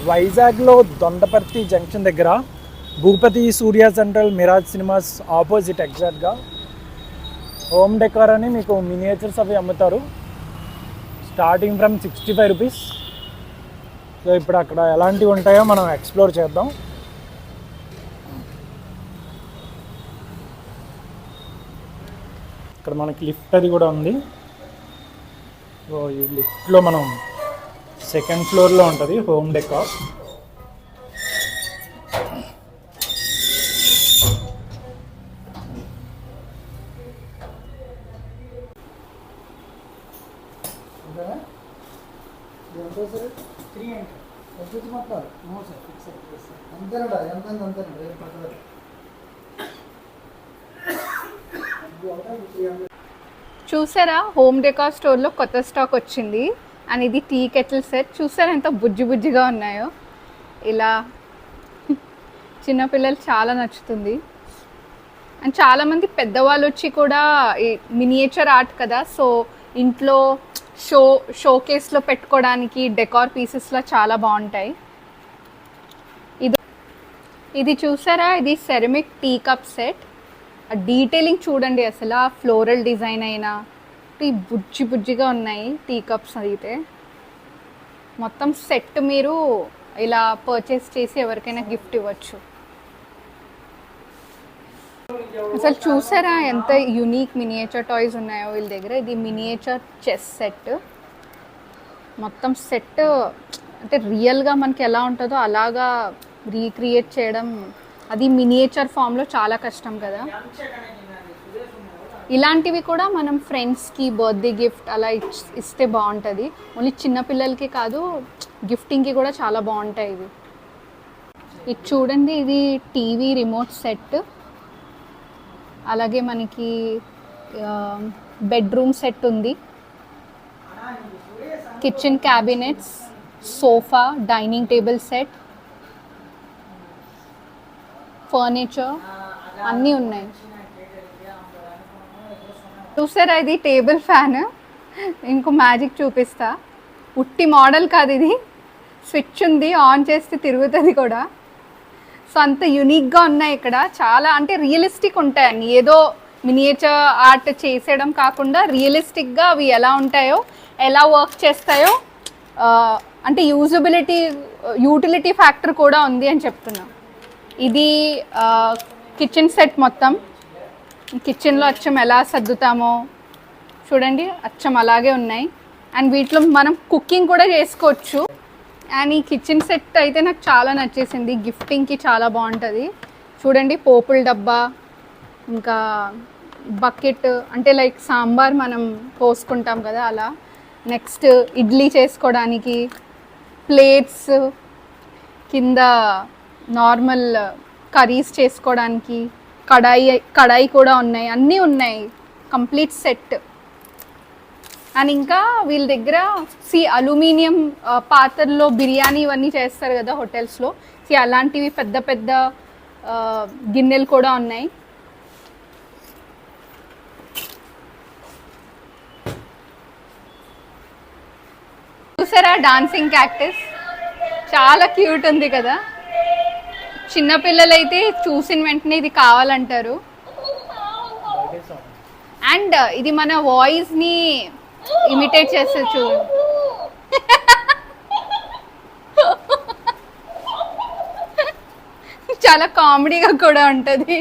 వైజాగ్లో దొండపర్తి జంక్షన్ దగ్గర భూపతి సూర్య central Miraz cinemas opposite ఎగ్జాక్ట్గా హోమ్ డెకార్ అని మీకు మినియేచర్స్ అవి అమ్ముతారు. Starting from 65 rupees. సో ఇప్పుడు అక్కడ ఎలాంటివి ఉంటాయో మనం ఎక్స్ప్లోర్ చేద్దాం. ఇక్కడ మనకి లిఫ్ట్ అది కూడా ఉంది. సో ఈ లిఫ్ట్లో మనం సెకండ్ ఫ్లోర్లో ఉంటుంది హోమ్ డెకార్. చూసారా, హోమ్ డెకార్ స్టోర్లో కొత్త స్టాక్ వచ్చింది. అండ్ ఇది టీ కెటిల్ సెట్. చూసారా ఎంత బుజ్జిగా ఉన్నాయో. ఇలా చిన్నపిల్లలు చాలా నచ్చుతుంది. అండ్ చాలామంది పెద్దవాళ్ళు వచ్చి కూడా ఈ మినియేచర్ ఆర్ట్ కదా, సో ఇంట్లో షోకేస్లో పెట్టుకోవడానికి డెకార్ పీసెస్లో చాలా బాగుంటాయి. ఇది చూసారా, ఇది సెరమిక్ టీ కప్ సెట్. ఆ డీటెయిలింగ్ చూడండి అసలు. ఆ ఫ్లోరల్ డిజైన్ అయినా బుజ్జిగా ఉన్నాయి టీ కప్స్. అయితే మొత్తం సెట్ మీరు ఇలా పర్చేస్ చేసి ఎవరికైనా గిఫ్ట్ ఇవ్వచ్చు. అసలు చూసారా ఎంత యూనిక్ మినియేచర్ టాయ్స్ ఉన్నాయో వీళ్ళ దగ్గర. ఇది మినియేచర్ చెస్ సెట్. మొత్తం సెట్ అంటే రియల్గా మనకి ఎలా ఉంటుందో అలాగా రీక్రియేట్ చేయడం, అది మినియేచర్ ఫామ్లో చాలా కష్టం కదా. ఇలాంటివి కూడా మనం ఫ్రెండ్స్కి బర్త్డే గిఫ్ట్ అలా ఇస్తే బాగుంటుంది. ఓన్లీ చిన్నపిల్లలకి కాదు, గిఫ్టింగ్కి కూడా చాలా బాగుంటాయి ఇవి. ఇది చూడండి, ఇది టీవీ రిమోట్ సెట్. అలాగే మనకి బెడ్రూమ్ సెట్ ఉంది. Kitchen cabinets, sofa, dining table set, furniture అన్నీ ఉన్నాయి. చూసారా, ఇది టేబుల్ ఫ్యాన్. ఇంకో మ్యాజిక్ చూపిస్తా. ఉట్టి మోడల్ కాదు ఇది, స్విచ్ ఉంది, ఆన్ చేస్తే తిరుగుతుంది కూడా. సో అంత యూనిక్గా ఉన్నాయి ఇక్కడ. చాలా అంటే రియలిస్టిక్ ఉంటాయి అన్ని. ఏదో మినియేచర్ ఆర్ట్ చేసేయడం కాకుండా రియలిస్టిక్గా అవి ఎలా ఉంటాయో, ఎలా వర్క్ చేస్తాయో, అంటే యూటిలిటీ ఫ్యాక్టర్ కూడా ఉంది అని చెప్తున్నా. ఇది కిచెన్ సెట్. మొత్తం కిచెన్లో అచ్చం ఎలా సర్దుతామో చూడండి, అచ్చం అలాగే ఉన్నాయి. అండ్ వీటిలో మనం కుకింగ్ కూడా చేసుకోవచ్చు. అండ్ ఈ కిచెన్ సెట్ అయితే నాకు చాలా నచ్చేసింది. గిఫ్టింగ్కి చాలా బాగుంటుంది. చూడండి, పోపుల డబ్బా, ఇంకా బకెట్, అంటే లైక్ సాంబార్ మనం పోసుకుంటాం కదా అలా. నెక్స్ట్ ఇడ్లీ చేసుకోవడానికి ప్లేట్స్, కింద నార్మల్ కర్రీస్ చేసుకోవడానికి కడాయి కూడా ఉన్నాయి. అన్నీ ఉన్నాయి, కంప్లీట్ సెట్. అండ్ ఇంకా వీళ్ళ దగ్గర అల్యూమినియం పాత్రల్లో బిర్యానీ ఇవన్నీ చేస్తారు కదా హోటల్స్లో. అలాంటివి పెద్ద పెద్ద గిన్నెలు కూడా ఉన్నాయి. చూసారా, డాన్సింగ్ క్యాక్టస్ చాలా క్యూట్ ఉంది కదా. చిన్నపిల్లలైతే చూసిన వెంటనే ఇది కావాలంటారు. అండ్ ఇది మన వాయిస్ని ఇమిటేట్ చేస్తే చూడు. చాలా కామెడీగా కూడా ఉంటుంది.